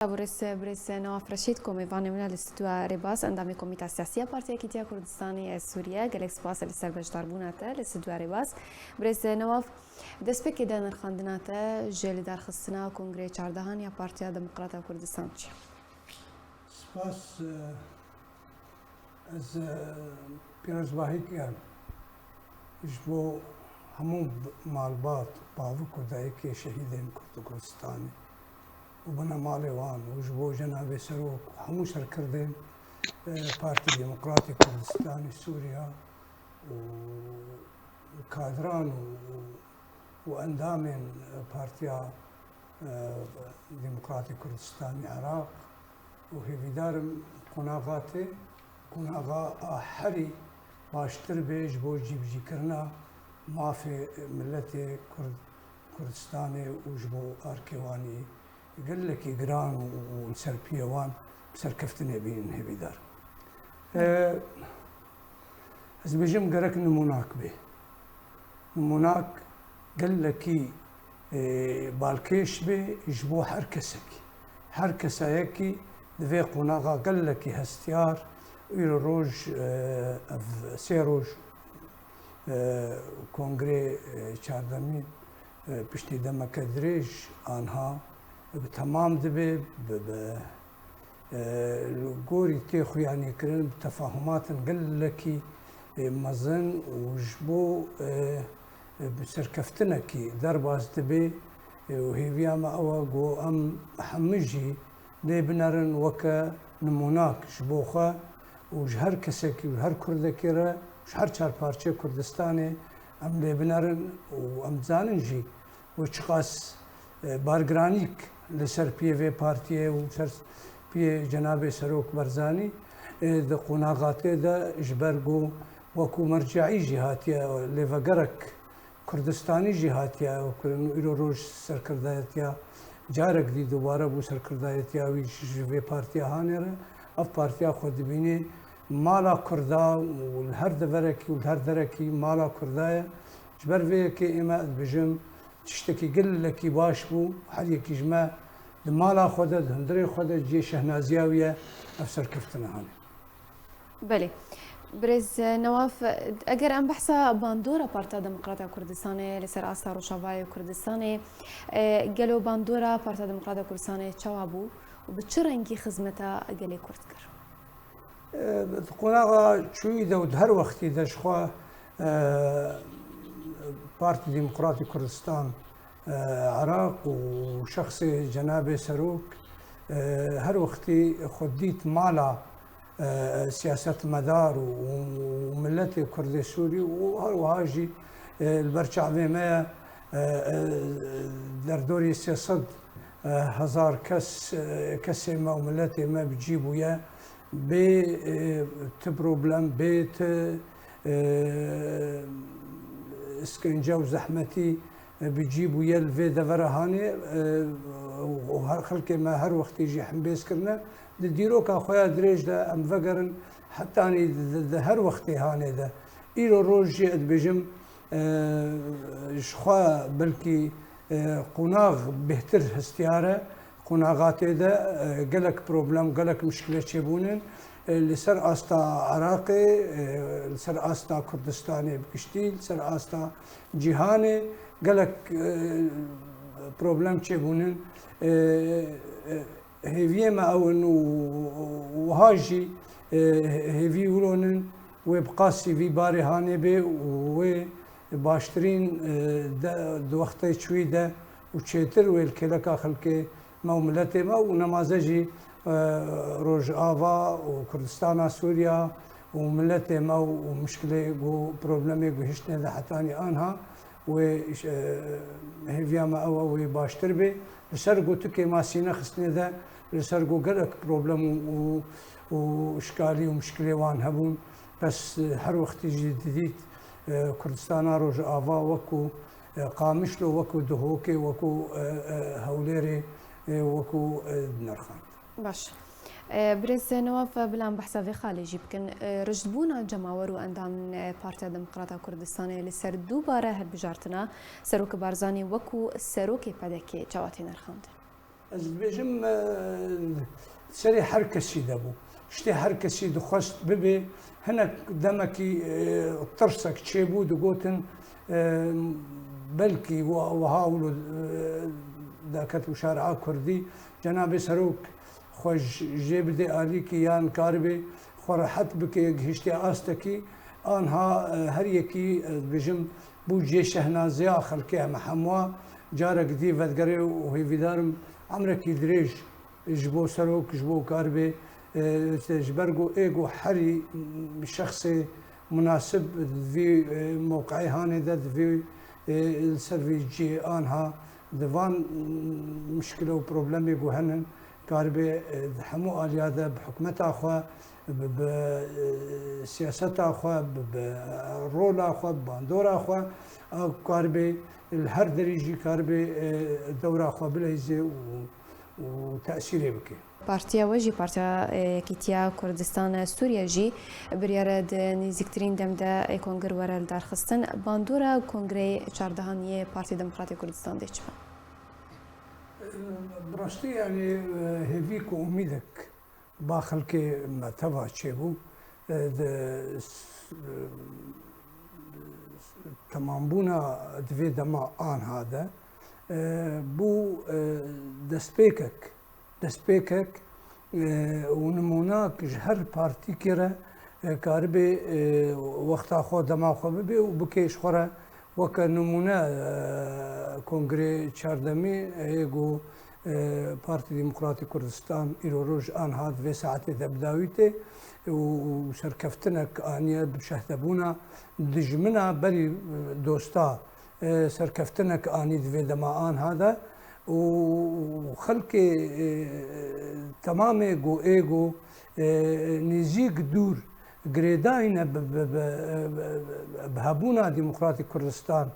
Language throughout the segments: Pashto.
برس نواف رشید کومیوان من الاستوديو ريباس اندامي كوميتا السياسية بارتيا كيتيا كردستاني سوريا جالك سباس لسربج داربوناتا الاستوديو ريباس برس نواف دسبك دان الخاندناتا جيل دار خصنا كونغري چاردهان يا بارتيا ديمقراطية كردستان سپاس از پیرزباهی کردم جبو همون مالبات باوی کردایی که شهیدین کردستانی و بنا مال وان و جبو جناب سروک همون سر کردین پارتی دموکراتی کردستانی سوریا و کادران و اندام پارتیا دموکراتی کردستانی عراق و هیویدارم قناغا هری باشتر بیش بو جیبجی کرنا مافی ملت کردستانی و جبو آرکیوانی قال لك إجران وسربيوان بسركفتني بين هبيدار. از بجم قرك نموناك به. نموناك قال لك بالكيش به يجبو حركسك ذي قناغا قال لك هستيار إلى روج سيروج كونغري چاردمين بشتي دمك دريج آنها بتمام دبي الجوري تيخو يعني كرن بتفاهمات نقول لك مزن وجبو بسركفتنا كي درباز دبي وهي فيما أو جو أم حمجي لبنرن وكا نموناك جبوخا وجهر كسكي وجهر كردكيرا وجهر چار پارچه كردستاني أم لبنرن وأم زاننجي وشقاس بارگرانیک لسر پیه پارتیه و سر پیه جناب سروک برزانی د قناغاته دا اجبرگو وکو مرجعی جهاتیه لیوگرک کردستانی جهاتیه و کرنو ایرو روش سرکردایتیا جارک دی دوباره بو سرکردایتیا وی جوی پارتیه هانره اف پارتیه خود بینی مالا کردا و الهر درکی مالا کردایه اجبر وی که ایمه بجم تشتكي قل لك باش بو حد يكجما المالا خدد هندري خدد جي شهنازياوية أفسر كفتنا هاني. بله. برز نواف اگر ام بحثا باندورا پارتا دموکراتیا کردستان لسر آستا روشاوای کردستان گلو باندورا پارتا دموکراتیا کردستان چوابو و بچه رنگی خدمتا گلی کرد کر؟ قناغا چوی دود هر وقتی دشخوا بارتي ديمقراطي كردستان عراق وشخص جناب سروك هر وقتي خديت مالا سياسة مدار وملتي كردي سوري وهاجي البرشعبي ما دردوري سياسة هزار كس ما وملتي ما بتجيبوا يا بروبلم بيت اسكنجا وزحمتي بيجيبوا يل في دفرهاني وهر خلك ما هر وقت يجي حمبيس كرنا ديروك اخويا دريج دا ام فقرن حتى اني هر وقت هاني دا ايرو روج بجم شخوا بلكي قناغ بهتر هستياره قناغاتي دا قالك بروبلم قالك مشكله تشيبونن لسر آستا عراقي لسر آستا كردستاني بكشتي لسر آستا جهاني قالك بروبلم تشيبونن هيفي ما او انه وهاجي هيفي ولونن وبقاسي في باري هاني بي و باشترين دو وقتي شوي ده وتشيتر والكلكا خلكي ملتي ما ونماذجي روج آوا وكردستان سوريا وملتي ما ومشكلة وبروبلمي وهشتنا ذا حتاني آنها وهيفيا ما أوا وباشتر بي لسرقو تكي ما سينا خسني ذا لسرقو قلق بروبلم وإشكالي ومشكلة وان هبون بس هر وقت جديد كردستان روج آوا وكو قامشلو وكو دهوكي وكو هوليري وكو نرخان باش برز نواف بلان بحثا في خارجي بكن رجبونا جماور واندام بارتيا ديمقراطيا كردستان لسر دوباره هالبجارتنا سروك بارزاني وكو سروك بدكي جواتي نرخاند از بيجم سري حركسي دبو شتي حركسي دخست ببي هناك دمكي طرسك تشيبو دقوتن بلكي وهاولو ذاكت وشارع كردي جناب سروك خوش جيب دي آليكي يان كاربي خورحت بكي هشتي آستكي آنها هر يكي بجم بو جي شهنازيا خلقها محموا جارك دي ودقري وهي فيدارم عمركي دريج جبو سروك جبو كاربي جبرقو ايجو حري شخصي مناسب في موقعي هاني ذات في السيرفي جي آنها دفان مشكلة وبروبلمي جوهنن كاربي حمو آليادا بحكمتها أخوة بسياستها أخوة برولها أخوة باندورها أخوة كاربي الهر دريجي كاربي دورة أخوة بلهزي وتأثيري بكي پارتیا وجی پارتیا کیتیا کردستان سوریه جی بریارد نزیکترین دمده کنگر ورل درخستن باندورا کنگره 14 پارتی دموکراتی کردستان دیچ با براستی يعني هذيك أميدك باخل كي ما تبع شيبو تمام بونا دفي دما آن هذا بو دسبيكك ونموناك جهر بارتي كرا كاربي وقت أخو دما أخو ببي وبكيش خورا وكا نمونا كونغري چاردمي ايگو بارتي ديمقراطي كردستان إيرو روج آن هاد في ساعتي دبداويتي وسركفتنك آنيا بشهدبونا دجمنا بري دوستا سركفتنك آني دفي دما آن هذا وخلقي تمامي جو ايجو نزيق دور جريداينا بهابونا ديمقراطي كردستان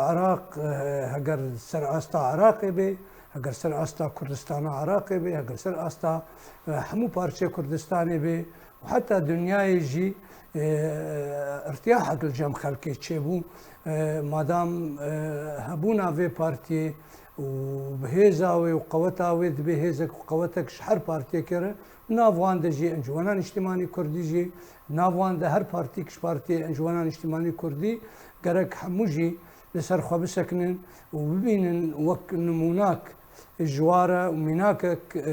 عراق هجر سر استا عراقي بي هجر سر استا كردستان عراقي بي هجر سر استا حمو بارشي كردستاني بي وحتى دنيا يجي ارتياحك الجم خلقي تشيبو مادام هبونا في بارتي وبهيزاوي وقوتاوي بهيزك وقوتك شحر بارتي كره نافوان دجي انجوانان اجتماعي كردي جي نافوان ده هر بارتي كش بارتي انجوانان اجتماعي كردي قرك حموجي لسر خو بسكنن وببينن وك نموناك الجواره ومناكك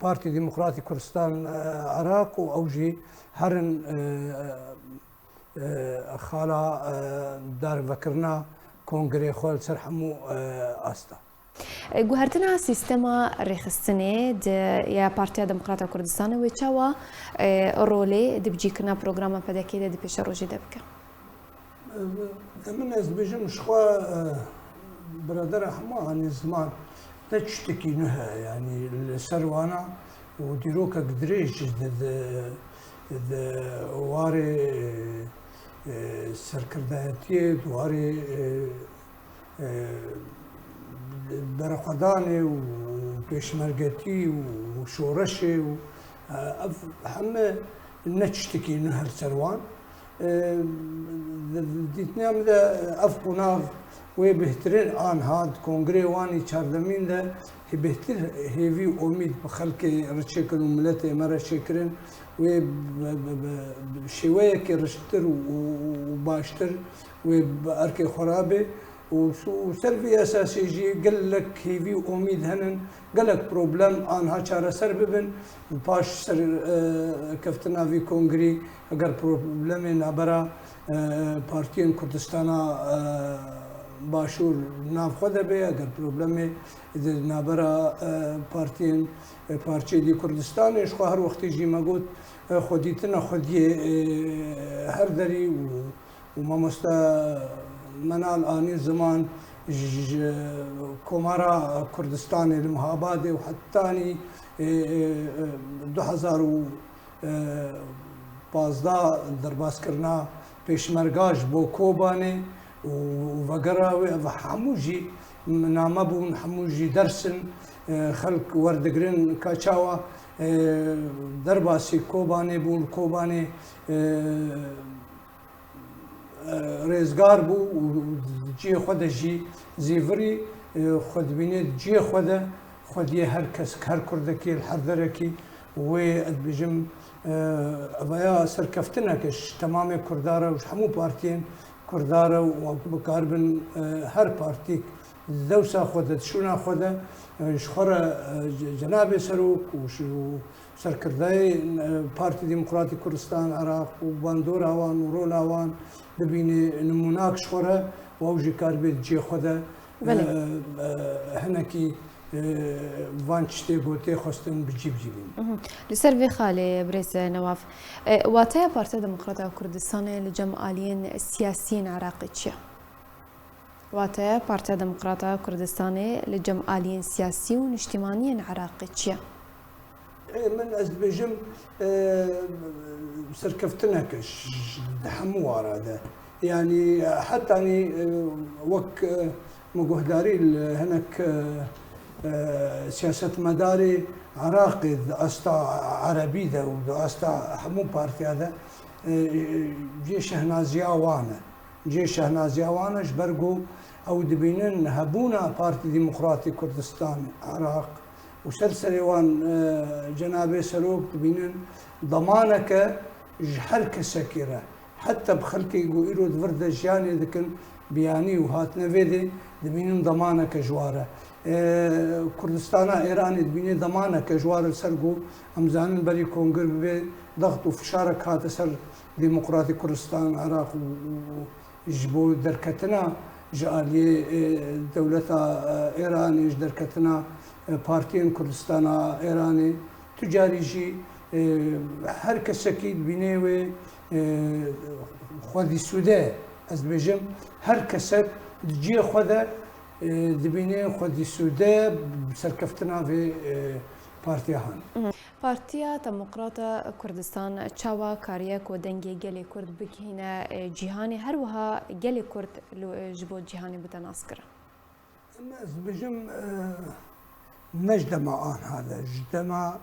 بارتي ديمقراطي كردستان عراق واوجي هرن خالا دار فكرنا كونغري خول سرحمو استا گوهرتنا سیستما رخصتنه یا پارتیا دموکراتا کردستان و چوا رولی دبجیکنا پروگرام پدکی د پیش روزی دبکه من از بجم شخوا برادر حما عن زمان تشتكي نها يعني السروانا وديروكا قدريش د واري سركرداتي دواري برقداني وبيشمرقتي وشورشي هم نتشتكي نهر سروان ديتنام ذا افقناف وبهترين آن هاد كونغري واني چاردمين ذا هي بهتر هيفي اميد بخلقي رشكن وملتي مرة شكرن وبشوية كي رشتر وباشتر وبأركي خرابي وسرفي اساسي جي قال لك هيفي اميد هنن قال لك بروبلم انها شارع سر ببن باش سر كفتنا في كونغري اگر بروبلم نابرا بارتين كردستانا باشور ناف خدا بي اگر بروبلم نابرا بارتين بارتي دي كردستان ايش هر وقت يجي ما قلت خديتنا خدي هر دري وما مستا منال آني زمان كومارا كردستاني المهابادي وحتاني 2015 درباس كرنا بيشمرقاش بو كوباني وفقراوي حموجي نامبون حموجي درسن خلق وردقرن كاچاوا درباسي كوباني بول كوباني رزگار بو و جی خود جی زیوری خود بینید جی خودی هر کس هر کردکی الحردرکی و بجم اویا سرکفتنه کش تمام کرداره و همو پارتین کرداره و بکاربن هر پارتی دوسا خود شونا خود شخور جناب سروک و سرکردای پارتی دموکراتی کردستان عراق و باندور آوان و رول آوان ببینی نموناک شخوره و اوجی کار بید جی خود هنکی وان تشتي بوتي خواستن بجيب جيبين. لسر في خالي بريس نواف واتايا بارتي ديمقراطية كردستان لجمعاليين سياسيين عراقي تشيا. واتايا بارتي ديمقراطية كردستان لجمعاليين سياسيين اجتماعيين عراقي تشيا. من أزبجم سركفتنا كش دحمو هذا يعني حتى يعني وك مجهداري هناك سياسة مداري عراقي أستا عربي ده وأستا حمو بارتي هذا جي شهنازيا وانا جبرقو أو دبينن هبونا بارتي ديمقراطي كردستان عراق وسلسلة وان جنابي سلوك دبينن ضمانك جحرك سكيرة حتى بخلكي يقولوا دفرد جاني ذكن بياني وهات نفيدي دبينن ضمانك جواره كردستان ايراني دبيني ضمانك جوار سرقو امزان بري كونغر بي ضغط وفشارك هات سر ديمقراطي كردستان عراق وجبو دركتنا جالي دولة ايراني دركتنا بارتين كردستان ايراني تجاري جي هر كسكي بينيوي خودي سودا از بجم هر كسك جي خودا دبيني خودي سودا بسركفتنا في بارتيهان بارتيا ديمقراطية كردستان تشاوا كاريك ودنجي جالي كرد بكينا جيهاني هروها جالي كرد جبو جيهاني بتناسكر از بجم نجدما آن هذا جدما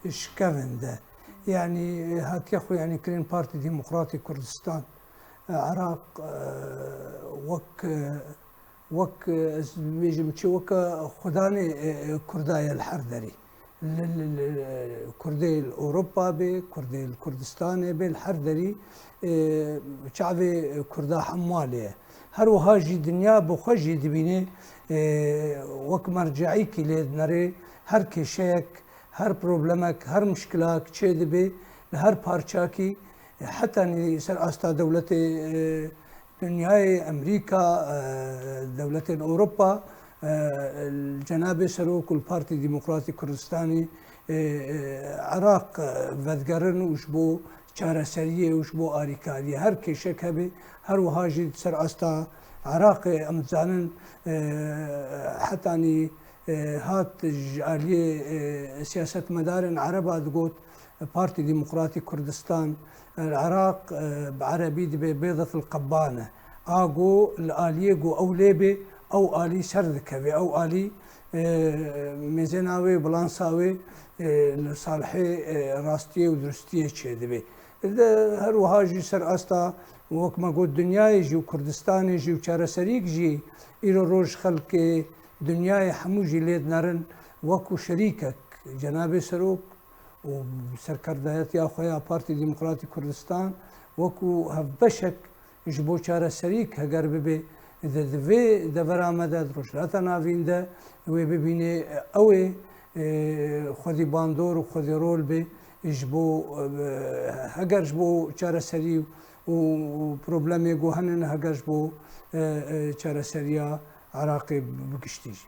إشكافنده يعني هات يخو يعني كرين بارتي ديمقراطي كردستان عراق وك بيجم تشي وك خداني كرداي الحردري كردي الأوروبا بي كردي الكردستاني بي الحردري شعبي كردا حمالية هر وهاجي دنيا بخجي دبيني وك مرجعي كي نري هر كشيك هر بروبلمك هر مشكلاك تشي دبي هر بارشاكي حتى يصير استا دولة دنياي امريكا دولة اوروبا الجناب سروك والبارتي ديمقراطي كردستاني عراق فدقرن وشبو چارة سرية وشبو آريكالية هر كيشك هبي هر وهاجي سر استا عراق امزانن حتى هات جالية سياسة مدارن عربة تقول بارتي ديمقراطي كردستان العراق بعربي دبي بيضة القبانة اقو الاليه قو او ليبي او الي سردكبي او الي ميزناوي بلانساوي لصالحي راستيه ودرستيه تشي دبي هر وهاجي سر استا وك ما قول دنيا يجي وكردستان يجي وشارة سريك جي إلى روج خلق دنيا حموجي ليد نرن وكو شريكك جنابي سروك وسركردايات يا خويا بارتي ديمقراطي كردستان وكو هفبشك جبو شارة سريك هقرب بي إذا دفي دفرا مدد رشلاتا نافين ده وببيني أوي خذي باندور وخذي رول بي جبو هقر جبو شارة سري وبروبلامي جو هنن هقر جبو شارة سريا عراقي بقشتيجي